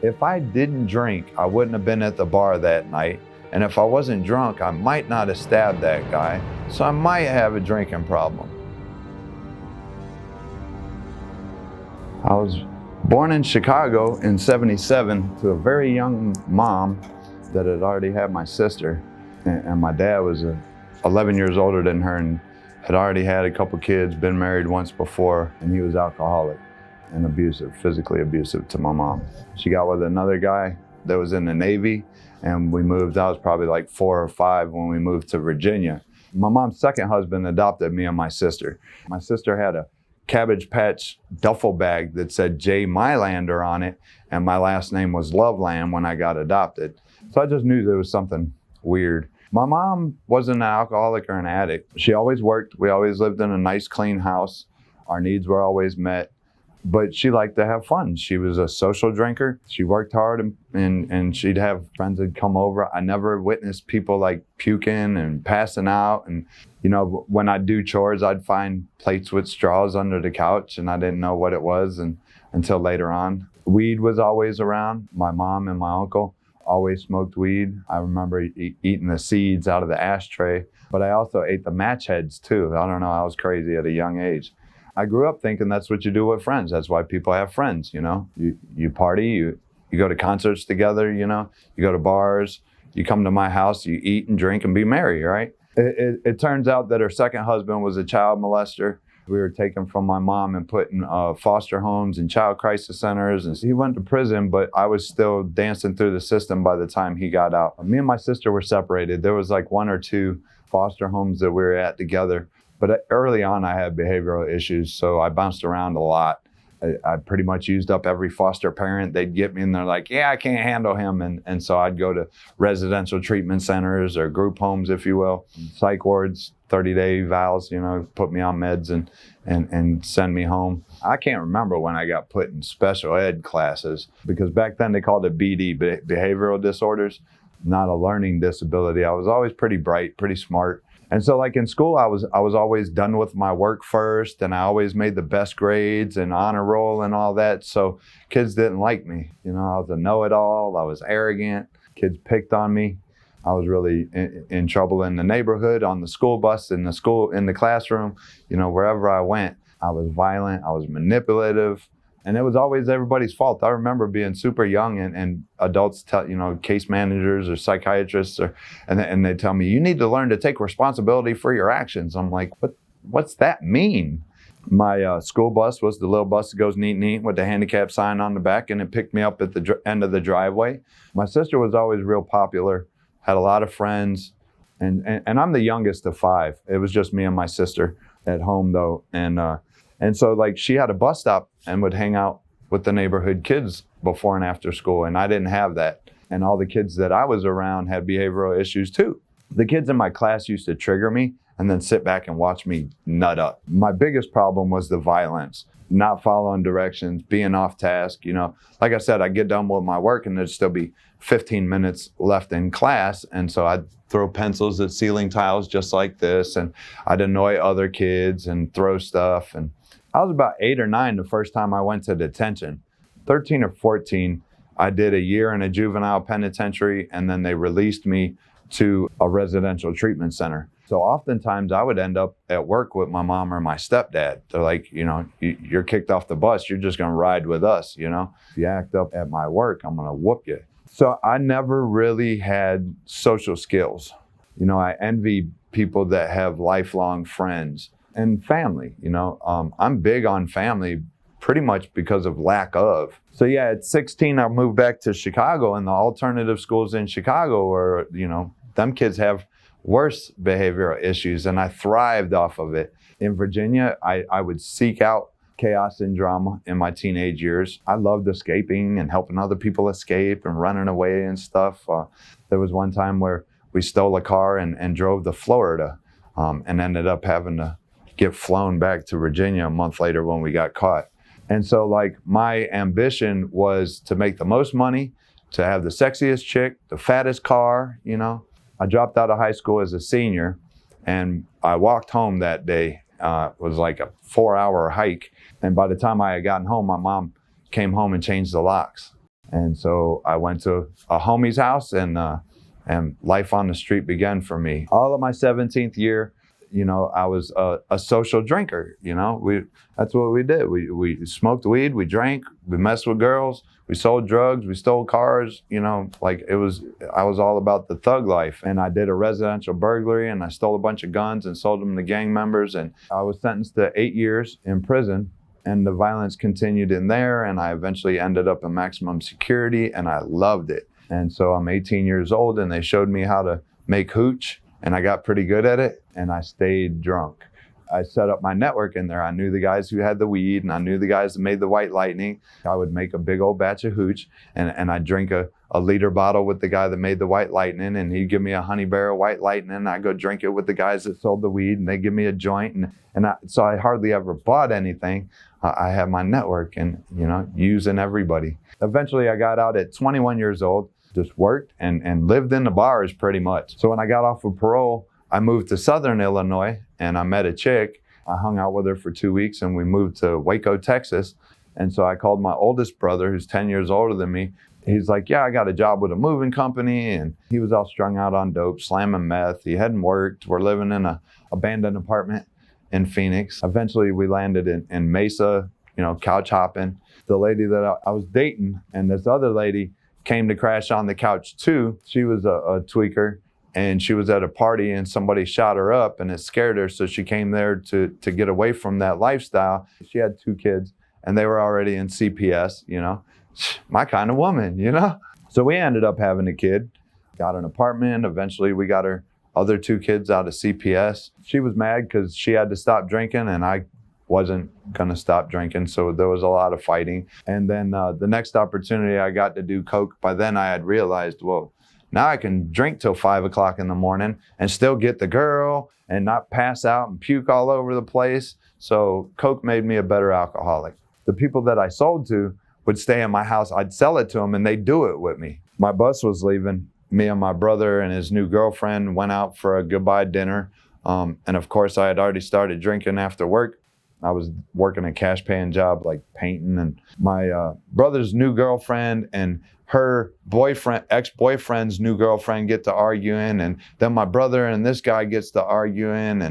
If I didn't drink, I wouldn't have been at the bar that night. And if I wasn't drunk, I might not have stabbed that guy. So I might have a drinking problem. I was born in Chicago in '77 to a very young mom that had already had my sister. And my dad was 11 years older than her and had already had a couple kids, been married once before, and he was alcoholic and abusive, physically abusive to my mom. She got with another guy that was in the Navy, and we moved. I was probably like 4 or 5 when we moved to Virginia. My mom's second husband adopted me and my sister. My sister had a Cabbage Patch duffel bag that said J. Mylander on it, and my last name was Loveland when I got adopted. So I just knew there was something weird. My mom wasn't an alcoholic or an addict. She always worked. We always lived in a nice, clean house. Our needs were always met. But she liked to have fun. She was a social drinker. She worked hard and she'd have friends that come over. I never witnessed people like puking and passing out. And, you know, when I'd do chores, I'd find plates with straws under the couch and I didn't know what it was until later on. Weed was always around. My mom and my uncle always smoked weed. I remember eating the seeds out of the ashtray, but I also ate the match heads too. I don't know, I was crazy at a young age. I grew up thinking that's what you do with friends. That's why people have friends, you know. You party, you go to concerts together, you know. You go to bars, you come to my house, you eat and drink and be merry, right? It turns out that her second husband was a child molester. We were taken from my mom and put in foster homes and child crisis centers. And he went to prison, but I was still dancing through the system by the time he got out. Me and my sister were separated. There was like 1 or 2 foster homes that we were at together. But early on, I had behavioral issues, so I bounced around a lot. I pretty much used up every foster parent. They'd get me and they're like, yeah, I can't handle him. And so I'd go to residential treatment centers or group homes, if you will, psych wards, 30-day evals, you know, put me on meds and send me home. I can't remember when I got put in special ed classes because back then they called it BD, behavioral disorders, not a learning disability. I was always pretty bright, pretty smart. And so like in school, I was always done with my work first and I always made the best grades and honor roll and all that. So kids didn't like me. You know, I was a know-it-all. I was arrogant. Kids picked on me. I was really in trouble in the neighborhood, on the school bus, in the classroom, you know, wherever I went. I was violent. I was manipulative. And it was always everybody's fault. I remember being super young and adults tell, you know, case managers or psychiatrists, and they tell me, you need to learn to take responsibility for your actions. I'm like, what's that mean? My school bus was the little bus that goes neat with the handicap sign on the back, and it picked me up at the end of the driveway. My sister was always real popular, had a lot of friends, and I'm the youngest of 5. It was just me and my sister at home though, and so like she had a bus stop and would hang out with the neighborhood kids before and after school. And I didn't have that. And all the kids that I was around had behavioral issues too. The kids in my class used to trigger me and then sit back and watch me nut up. My biggest problem was the violence, not following directions, being off task. You know, like I said, I'd get done with my work and there'd still be 15 minutes left in class. And so I'd throw pencils at ceiling tiles just like this. And I'd annoy other kids and throw stuff. And I was about 8 or 9 the first time I went to detention. 13 or 14, I did a year in a juvenile penitentiary, and then they released me to a residential treatment center. So oftentimes I would end up at work with my mom or my stepdad. They're like, you know, you're kicked off the bus. You're just going to ride with us, you know. If you act up at my work, I'm going to whoop you. So I never really had social skills. You know, I envy people that have lifelong friends. And family, you know, I'm big on family pretty much because of lack of. So yeah, at 16, I moved back to Chicago, and the alternative schools in Chicago are, you know, them kids have worse behavioral issues, and I thrived off of it. In Virginia, I would seek out chaos and drama in my teenage years. I loved escaping and helping other people escape and running away and stuff. There was one time where we stole a car and drove to Florida and ended up having to get flown back to Virginia a month later when we got caught. And so like my ambition was to make the most money, to have the sexiest chick, the fattest car, you know. I dropped out of high school as a senior and I walked home that day. It was like a 4-hour hike. And by the time I had gotten home, my mom came home and changed the locks. And so I went to a homie's house, and life on the street began for me. All of my 17th year, I was a social drinker. That's what we did. We smoked weed, we drank, we messed with girls, we sold drugs, we stole cars. I was all about the thug life. And I did a residential burglary, and I stole a bunch of guns and sold them to gang members. And I was sentenced to 8 years in prison. And the violence continued in there, and I eventually ended up in maximum security, and I loved it. And so I'm 18 years old, and they showed me how to make hooch, and I got pretty good at it, and I stayed drunk. I set up my network in there. I knew the guys who had the weed, and I knew the guys that made the white lightning. I would make a big old batch of hooch, and I'd drink a liter bottle with the guy that made the white lightning, and he'd give me a honey barrel white lightning, and I'd go drink it with the guys that sold the weed, and they'd give me a joint. So I hardly ever bought anything. I had my network and, using everybody. Eventually I got out at 21 years old, just worked and lived in the bars pretty much. So when I got off of parole, I moved to Southern Illinois, and I met a chick. I hung out with her for 2 weeks, and we moved to Waco, Texas. And so I called my oldest brother, who's 10 years older than me. He's like, yeah, I got a job with a moving company. And he was all strung out on dope, slamming meth. He hadn't worked. We're living in an abandoned apartment in Phoenix. Eventually we landed in Mesa, couch hopping. The lady that I was dating, and this other lady came to crash on the couch too. She was a tweaker, and she was at a party, and somebody shot her up, and it scared her. So she came there to get away from that lifestyle. She had 2 kids, and they were already in CPS, my kind of woman, So we ended up having a kid, got an apartment. Eventually we got her other 2 kids out of CPS. She was mad because she had to stop drinking, and I wasn't going to stop drinking. So there was a lot of fighting. And then the next opportunity I got to do coke. By then I had realized, well, now I can drink till 5 o'clock in the morning and still get the girl and not pass out and puke all over the place. So coke made me a better alcoholic. The people that I sold to would stay in my house. I'd sell it to them, and they'd do it with me. My bus was leaving. Me and my brother and his new girlfriend went out for a goodbye dinner. And of course, I had already started drinking after work. I was working a cash paying job like painting. And my brother's new girlfriend and her ex-boyfriend's new girlfriend get to arguing. And then my brother and this guy gets to arguing.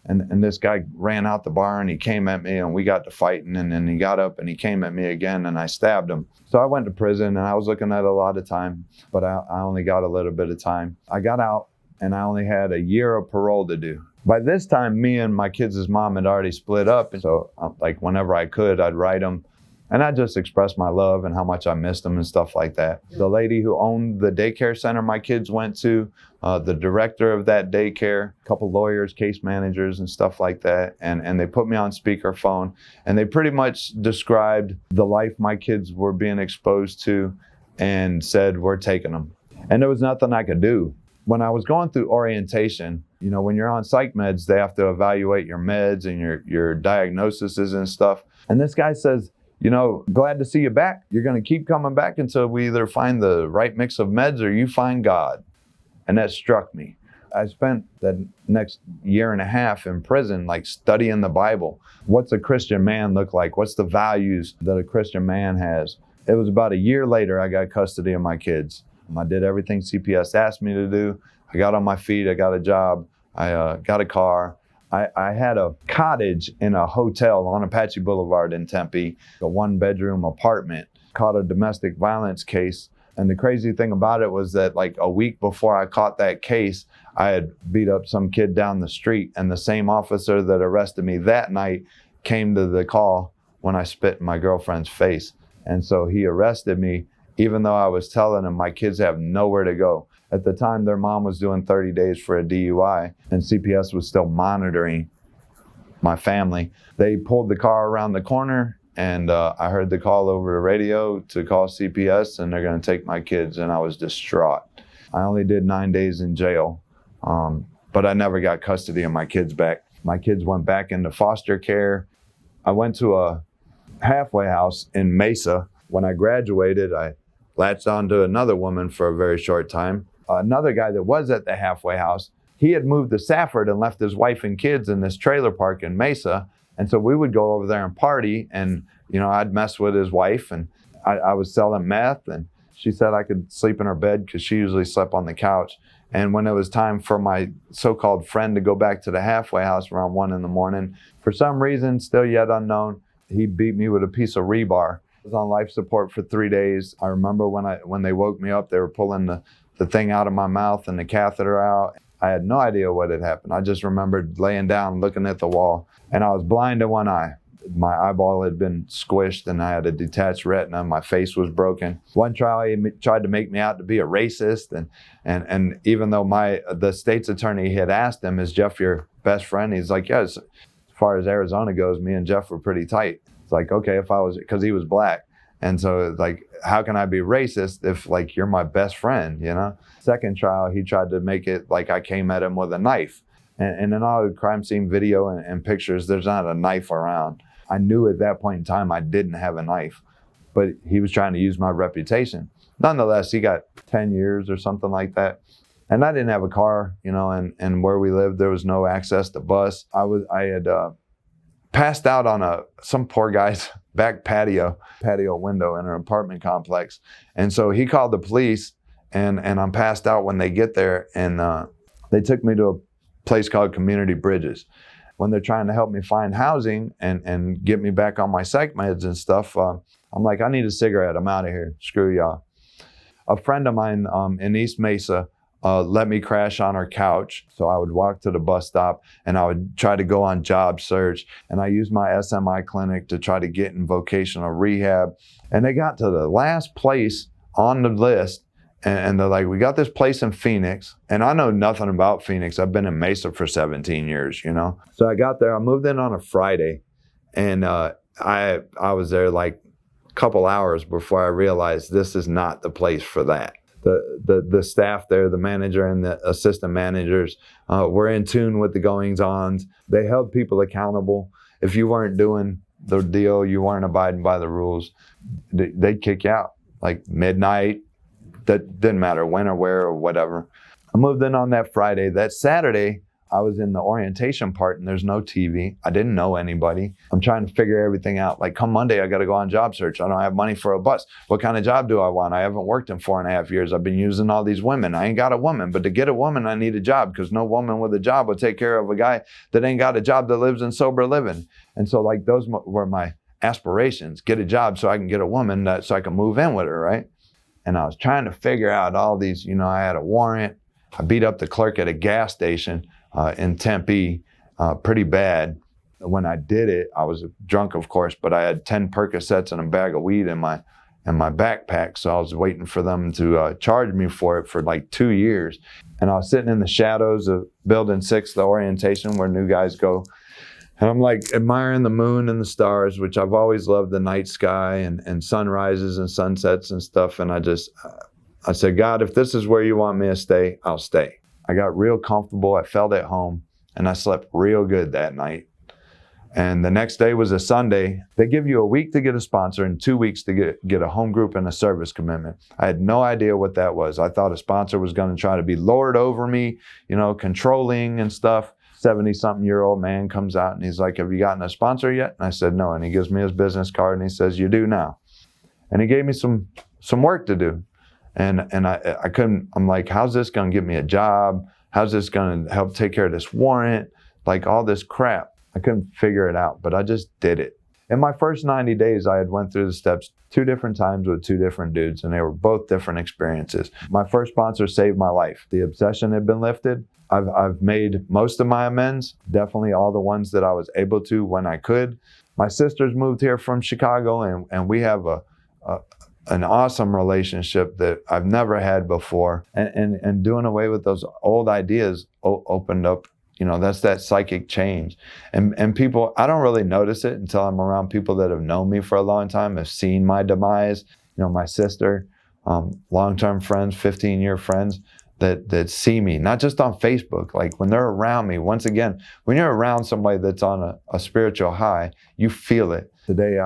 And this guy ran out the bar, and he came at me, and we got to fighting, and then he got up and he came at me again, and I stabbed him. So I went to prison, and I was looking at a lot of time, but I only got a little bit of time. I got out, and I only had a year of parole to do. By this time, me and my kids' mom had already split up, and so whenever I could, I'd write them. And I just expressed my love and how much I missed them and stuff like that. The lady who owned the daycare center my kids went to, the director of that daycare, a couple lawyers, case managers and stuff like that. And they put me on speakerphone, and they pretty much described the life my kids were being exposed to and said, we're taking them. And there was nothing I could do. When I was going through orientation, when you're on psych meds, they have to evaluate your meds and your diagnoses and stuff. And this guy says, glad to see you back. You're going to keep coming back until we either find the right mix of meds or you find God. And that struck me. I spent the next year and a half in prison, studying the Bible. What's a Christian man look like? What's the values that a Christian man has? It was about a year later I got custody of my kids. I did everything CPS asked me to do. I got on my feet. I got a job. I got a car. I had a cottage in a hotel on Apache Boulevard in Tempe, a 1-bedroom apartment. Caught a domestic violence case. And the crazy thing about it was that a week before I caught that case, I had beat up some kid down the street. And the same officer that arrested me that night came to the call when I spit in my girlfriend's face. And so he arrested me, even though I was telling him my kids have nowhere to go. At the time, their mom was doing 30 days for a DUI, and CPS was still monitoring my family. They pulled the car around the corner, and I heard the call over the radio to call CPS, and they're going to take my kids, and I was distraught. I only did 9 days in jail, but I never got custody of my kids back. My kids went back into foster care. I went to a halfway house in Mesa. When I graduated, I latched onto another woman for a very short time. Another guy that was at the halfway house, he had moved to Safford and left his wife and kids in this trailer park in Mesa. And so we would go over there and party, and, I'd mess with his wife. And I was selling meth, and she said I could sleep in her bed because she usually slept on the couch. And when it was time for my so-called friend to go back to the halfway house around 1 a.m, for some reason, still yet unknown, he beat me with a piece of rebar. I was on life support for 3 days. I remember when they woke me up, they were pulling the thing out of my mouth and the catheter out. I had no idea what had happened. I just remembered laying down, looking at the wall, and I was blind in one eye. My eyeball had been squished and I had a detached retina. My face was broken. One trial, he tried to make me out to be a racist. And even though the state's attorney had asked him, is Jeff your best friend? He's like, yes. As far as Arizona goes, me and Jeff were pretty tight. It's like, okay, because he was black. And so it's like, how can I be racist if like you're my best friend, you know? Second trial, he tried to make it like I came at him with a knife. And in all the crime scene video and pictures, there's not a knife around. I knew at that point in time I didn't have a knife, but he was trying to use my reputation. Nonetheless, he got 10 years or something like that. And I didn't have a car, you know, and where we lived, there was no access to bus. I had passed out on some poor guy's back patio window in an apartment complex. And so he called the police, and I'm passed out when they get there, and they took me to a place called Community Bridges. When they're trying to help me find housing and get me back on my psych meds and stuff, I'm like, I need a cigarette. I'm out of here. Screw y'all. A friend of mine in East Mesa let me crash on her couch. So I would walk to the bus stop and I would try to go on job search. And I used my SMI clinic to try to get in vocational rehab. And they got to the last place on the list. And they're like, we got this place in Phoenix. And I know nothing about Phoenix. I've been in Mesa for 17 years, you know? So I got there, I moved in on a Friday. And I was there like a couple hours before I realized this is not the place for that. The staff there, the manager and the assistant managers, were in tune with the goings-ons. They held people accountable. If you weren't doing the deal, you weren't abiding by the rules, they'd kick you out. Like midnight, that didn't matter when or where or whatever. I moved in on that Friday. That Saturday, I was in the orientation part and there's no TV. I didn't know anybody. I'm trying to figure everything out. Like come Monday, I got to go on job search. I don't have money for a bus. What kind of job do I want? I haven't worked in 4.5 years. I've been using all these women. I ain't got a woman, but to get a woman, I need a job because no woman with a job will take care of a guy that ain't got a job that lives in sober living. And so like those were my aspirations, get a job so I can get a woman so I can move in with her, right? And I was trying to figure out all these, you know, I had a warrant. I beat up the clerk at a gas station in Tempe pretty bad. When I did it, I was drunk, of course, but I had 10 Percocets and a bag of weed in my backpack. So I was waiting for them to charge me for it for like 2 years. And I was sitting in the shadows of Building 6, the orientation where new guys go. And I'm like admiring the moon and the stars, which I've always loved the night sky and sunrises and sunsets and stuff. And I said, God, if this is where you want me to stay, I'll stay. I got real comfortable. I felt at home and I slept real good that night. And the next day was a Sunday. They give you a week to get a sponsor and 2 weeks to get a home group and a service commitment. I had no idea what that was. I thought a sponsor was going to try to be lord over me, you know, controlling and stuff. 70-something-year-old man comes out and he's like, have you gotten a sponsor yet? And I said, no. And he gives me his business card and he says, you do now. And he gave me some work to do. And I couldn't, I'm like, how's this going to get me a job? How's this going to help take care of this warrant? Like all this crap. I couldn't figure it out, but I just did it. In my first 90 days, I had went through the steps 2 different times with 2 different dudes, and they were both different experiences. My first sponsor saved my life. The obsession had been lifted. I've made most of my amends, definitely all the ones that I was able to when I could. My sisters moved here from Chicago, and we have an awesome relationship that I've never had before. And doing away with those old ideas opened up, you know, that's that psychic change. And people, I don't really notice it until I'm around people that have known me for a long time, have seen my demise. You know, my sister, long-term friends, 15-year friends, that see me, not just on Facebook, like when they're around me. Once again, when you're around somebody that's on a spiritual high, you feel it. Today,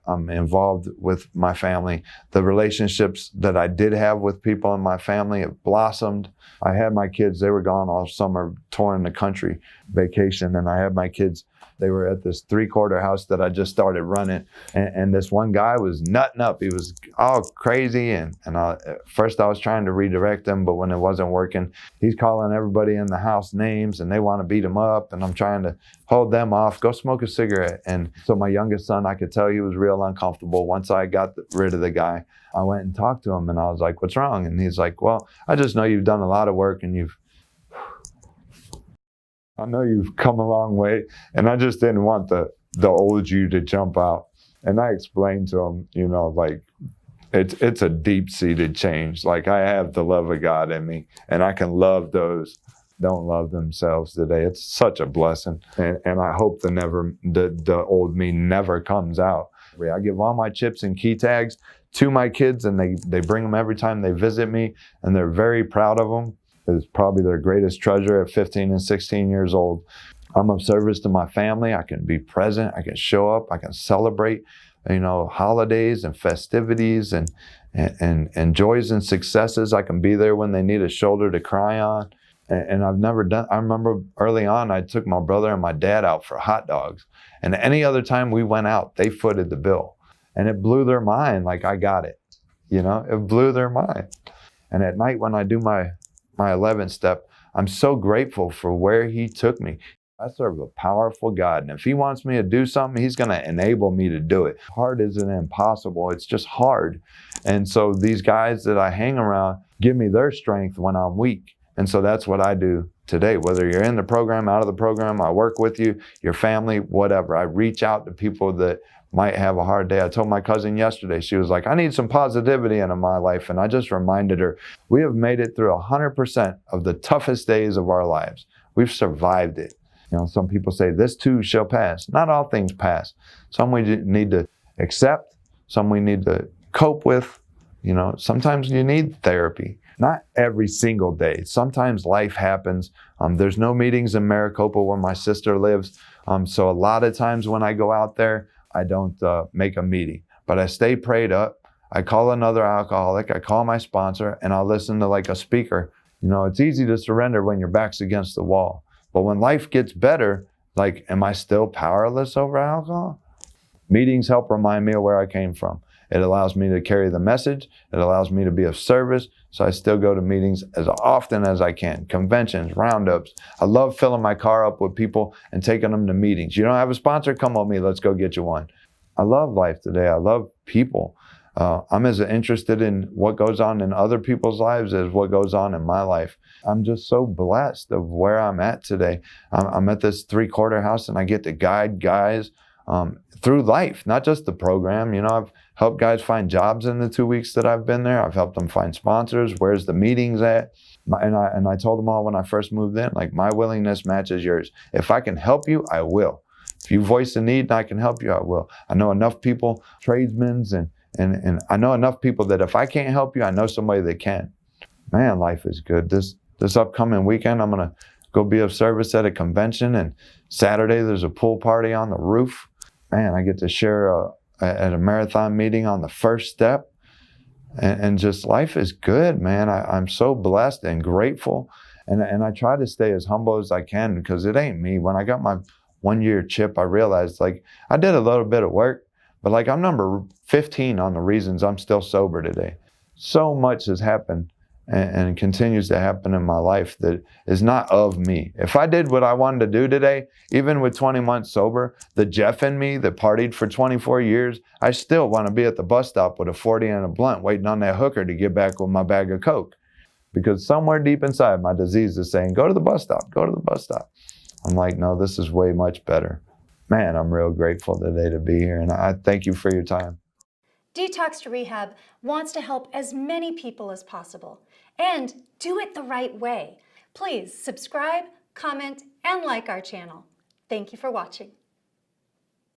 I'm involved with my family. The relationships that I did have with people in my family have blossomed. I had my kids, they were gone all summer, touring the country, vacation, and I had my kids They were at this 3-quarter house that I just started running. And this one guy was nutting up. He was all crazy. And at first I was trying to redirect him, but when it wasn't working, he's calling everybody in the house names and they want to beat him up. And I'm trying to hold them off, go smoke a cigarette. And so my youngest son, I could tell he was real uncomfortable. Once I got rid of the guy, I went and talked to him and I was like, what's wrong? And he's like, well, I just know you've done a lot of work and I know you've come a long way, and I just didn't want the old you to jump out. And I explained to him, you know, like, it's a deep-seated change. Like, I have the love of God in me, and I can love those don't love themselves today. It's such a blessing, and I hope the old me never comes out. I give all my chips and key tags to my kids, and they bring them every time they visit me, and they're very proud of them. It's probably their greatest treasure at 15 and 16 years old. I'm of service to my family. I can be present. I can show up. I can celebrate, you know, holidays and festivities and joys and successes. I can be there when they need a shoulder to cry on. And I've never done, I remember early on, I took my brother and my dad out for hot dogs. And any other time we went out, they footed the bill. And it blew their mind, like, I got it. You know, it blew their mind. And at night when I do my 11th step, I'm so grateful for where he took me. I serve a powerful God, and if he wants me to do something, he's going to enable me to do it. Hard isn't impossible, it's just hard. And so these guys that I hang around give me their strength when I'm weak. And so that's what I do today. Whether you're in the program, out of the program, I work with you, your family, whatever. I reach out to people that might have a hard day. I told my cousin yesterday, she was like, I need some positivity in my life. And I just reminded her, we have made it through 100% of the toughest days of our lives. We've survived it. You know, some people say this too shall pass. Not all things pass. Some we need to accept, some we need to cope with. You know, sometimes you need therapy. Not every single day. Sometimes life happens. There's no meetings in Maricopa where my sister lives. So a lot of times when I go out there, I don't make a meeting, but I stay prayed up. I call another alcoholic, I call my sponsor, and I'll listen to like a speaker. You know, it's easy to surrender when your back's against the wall. But when life gets better, like, am I still powerless over alcohol? Meetings help remind me of where I came from. It allows me to carry the message. It allows me to be of service. So I still go to meetings as often as I can. Conventions, roundups. I love filling my car up with people and taking them to meetings. You don't have a sponsor? Come with me. Let's go get you one. I love life today. I love people. I'm as interested in what goes on in other people's lives as what goes on in my life. I'm just so blessed of where I'm at today. I'm at this 3-quarter house and I get to guide guys through life, not just the program. You know, I've helped guys find jobs in the 2 weeks that I've been there. I've helped them find sponsors. Where's the meetings at? And I told them all when I first moved in, like, my willingness matches yours. If I can help you, I will. If you voice a need and I can help you, I will. I know enough people, tradesmen, and I know enough people that if I can't help you, I know somebody that can. Man, life is good. This upcoming weekend, I'm going to go be of service at a convention, and Saturday there's a pool party on the roof. Man, I get to share at a marathon meeting on the first step, and just life is good, man. I'm so blessed and grateful, and I try to stay as humble as I can because it ain't me. When I got my 1-year chip, I realized, like, I did a little bit of work, but like, I'm number 15 on the reasons I'm still sober today. So much has happened and continues to happen in my life that is not of me. If I did what I wanted to do today, even with 20 months sober, the Jeff in me that partied for 24 years, I still want to be at the bus stop with a 40 and a blunt waiting on that hooker to get back with my bag of Coke. Because somewhere deep inside, my disease is saying, go to the bus stop, go to the bus stop. I'm like, no, this is way much better. Man, I'm real grateful today to be here, and I thank you for your time. Detox to Rehab wants to help as many people as possible and do it the right way. Please subscribe, comment, and like our channel. Thank you for watching.